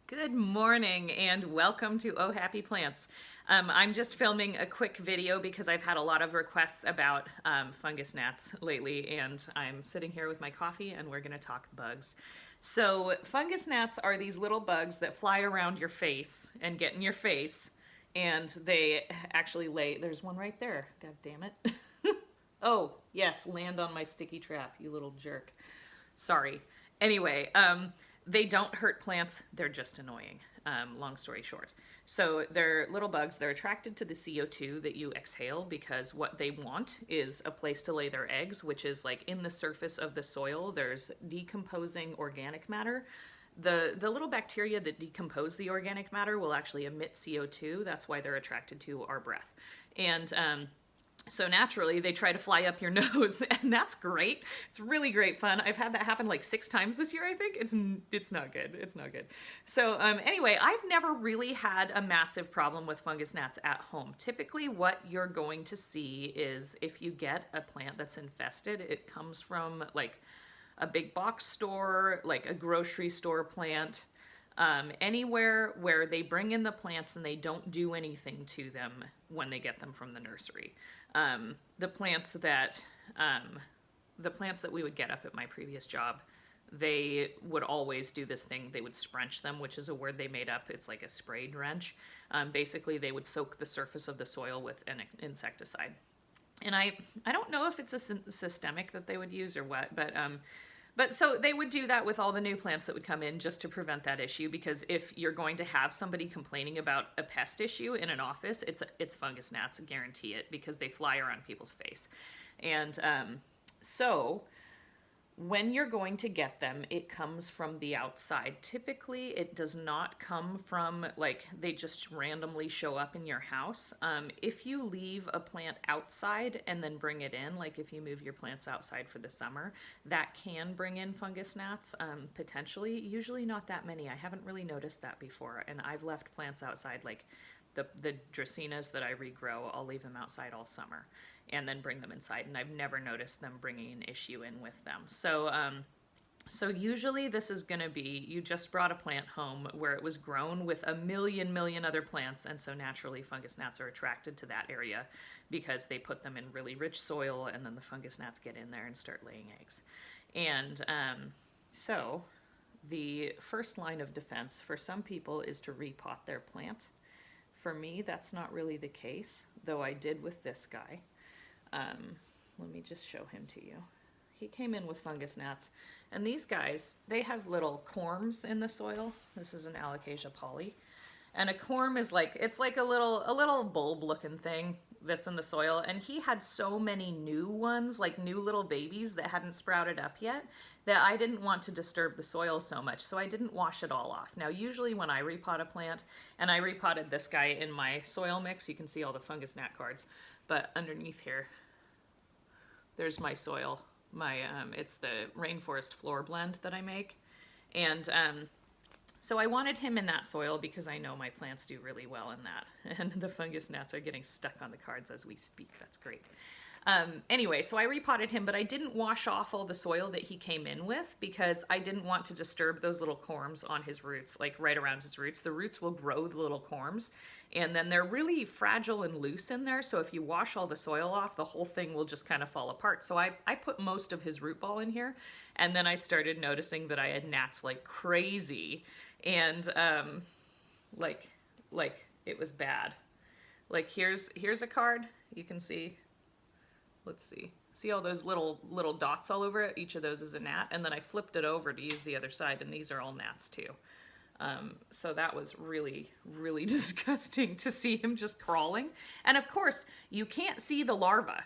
Good morning and welcome to Oh Happy Plants. I'm just filming a quick video because I've had a lot of requests about fungus gnats lately, and I'm sitting here with my coffee and we're going to talk bugs. So fungus gnats are these little bugs that fly around your face and get in your face, and they actually there's one right there, god damn it. Oh yes, land on my sticky trap, you little jerk. Sorry. Anyway, they don't hurt plants, they're just annoying, long story short. So they're little bugs, they're attracted to the CO2 that you exhale because what they want is a place to lay their eggs, which is like in the surface of the soil, there's decomposing organic matter. The little bacteria that decompose the organic matter will actually emit CO2, that's why they're attracted to our breath. And so naturally, they try to fly up your nose, and that's great. It's really great fun. I've had that happen like 6 times this year, I think. It's not good. It's not good. So anyway, I've never really had a massive problem with fungus gnats at home. Typically, what you're going to see is if you get a plant that's infested, it comes from like a big box store, like a grocery store plant. Anywhere where they bring in the plants and they don't do anything to them when they get them from the nursery. The plants that we would get up at my previous job, they would always do this thing. They would sprench them, which is a word they made up. It's like a spray drench. Basically, they would soak the surface of the soil with an insecticide. And I don't know if it's a systemic that they would use or what, but so they would do that with all the new plants that would come in just to prevent that issue, because if you're going to have somebody complaining about a pest issue in an office, it's fungus gnats, I guarantee it, because they fly around people's face. And so when you're going to get them, it comes from the outside. Typically, it does not come from, like, they just randomly show up in your house. If you leave a plant outside and then bring it in, like if you move your plants outside for the summer, that can bring in fungus gnats, potentially. Usually not that many. I haven't really noticed that before, and I've left plants outside, like the dracaenas that I regrow, I'll leave them outside all summer and then bring them inside, and I've never noticed them bringing an issue in with them. So so usually this is going to be, you just brought a plant home where it was grown with a million other plants, and so naturally fungus gnats are attracted to that area because they put them in really rich soil, and then the fungus gnats get in there and start laying eggs. And so the first line of defense for some people is to repot their plant. For me, that's not really the case, though I did with this guy. Let me just show him to you. He came in with fungus gnats, and these guys, they have little corms in the soil. This is an Alocasia poly, and a corm is like, it's like a little bulb looking thing that's in the soil, and he had so many new ones, like new little babies that hadn't sprouted up yet, that I didn't want to disturb the soil so much, so I didn't wash it all off. Now usually when I repot a plant, and I repotted this guy in my soil mix, you can see all the fungus gnat cards, but underneath here, there's my soil. It's the rainforest floor blend that I make, and so I wanted him in that soil because I know my plants do really well in that, and the fungus gnats are getting stuck on the cards as we speak. That's great. Anyway, so I repotted him, but I didn't wash off all the soil that he came in with because I didn't want to disturb those little corms on his roots, like right around his roots. The roots will grow the little corms, and then they're really fragile and loose in there, so if you wash all the soil off, the whole thing will just kind of fall apart. So I put most of his root ball in here, and then I started noticing that I had gnats like crazy, and like it was bad. Like here's a card, you can see. Let's see all those little dots all over it? Each of those is a gnat, and then I flipped it over to use the other side, and these are all gnats too. So that was really disgusting to see him just crawling. And of course, you can't see the larvae.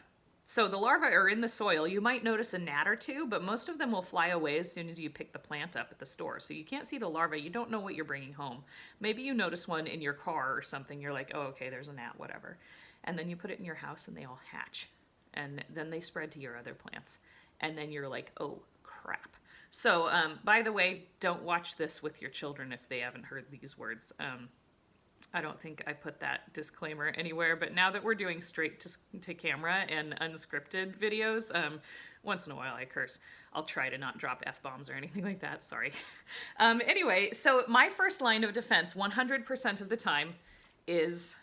So the larvae are in the soil. You might notice a gnat or two, but most of them will fly away as soon as you pick the plant up at the store. So you can't see the larvae. You don't know what you're bringing home. Maybe you notice one in your car or something. You're like, oh, okay, there's a gnat, whatever. And then you put it in your house and they all hatch. And then they spread to your other plants. And then you're like, oh, crap. So, by the way, don't watch this with your children if they haven't heard these words. I don't think I put that disclaimer anywhere, but now that we're doing straight to camera and unscripted videos, Once in a while I curse. I'll try to not drop F-bombs or anything like that, sorry. Anyway, so my first line of defense 100% of the time is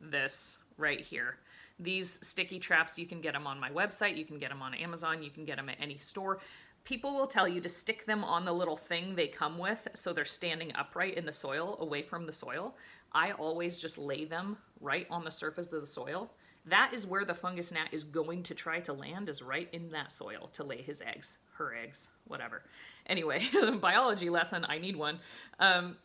this right here. These sticky traps, you can get them on my website, you can get them on Amazon, you can get them at any store. People will tell you to stick them on the little thing they come with so they're standing upright in the soil, away from the soil. I always just lay them right on the surface of the soil. That is where the fungus gnat is going to try to land, is right in that soil to lay his eggs, her eggs, whatever. Anyway, biology lesson, I need one.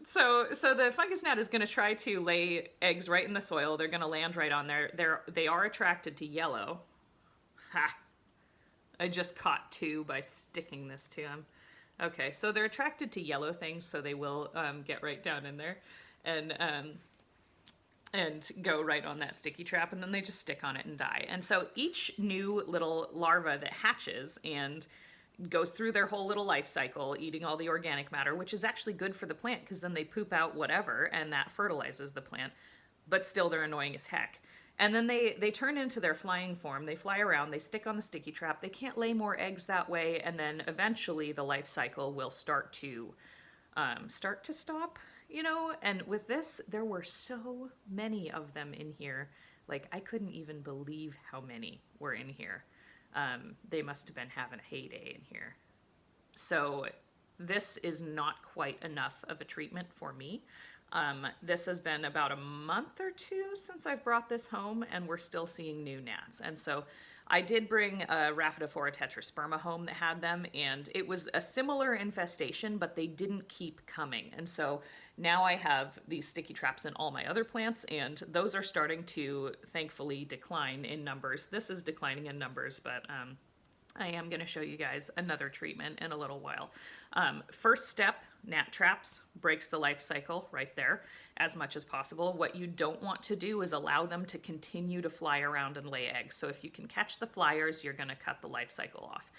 So the fungus gnat is going to try to lay eggs right in the soil. They're going to land right on there. They are attracted to yellow. Ha! I just caught two by sticking this to them. Okay, so they're attracted to yellow things, so they will get right down in there and go right on that sticky trap, and then they just stick on it and die. And so each new little larva that hatches and goes through their whole little life cycle, eating all the organic matter, which is actually good for the plant because then they poop out whatever, and that fertilizes the plant, but still they're annoying as heck. And then they turn into their flying form. They fly around, they stick on the sticky trap, they can't lay more eggs that way, and then eventually the life cycle will start to stop. You know, and with this, there were so many of them in here. Like, I couldn't even believe how many were in here. They must have been having a heyday in here. So this is not quite enough of a treatment for me. This has been about a month or two since I've brought this home, and we're still seeing new gnats. And so I did bring a Rhaphidophora tetrasperma home that had them, and it was a similar infestation, but they didn't keep coming. And so now I have these sticky traps in all my other plants, and those are starting to, thankfully, decline in numbers. This is declining in numbers, but I am going to show you guys another treatment in a little while. First step, gnat traps, breaks the life cycle right there as much as possible. What you don't want to do is allow them to continue to fly around and lay eggs. So if you can catch the flyers, you're going to cut the life cycle off.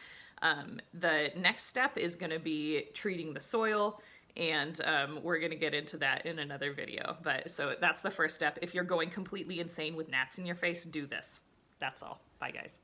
The next step is going to be treating the soil, and we're going to get into that in another video. But so that's the first step. If you're going completely insane with gnats in your face, do this. That's all. Bye, guys.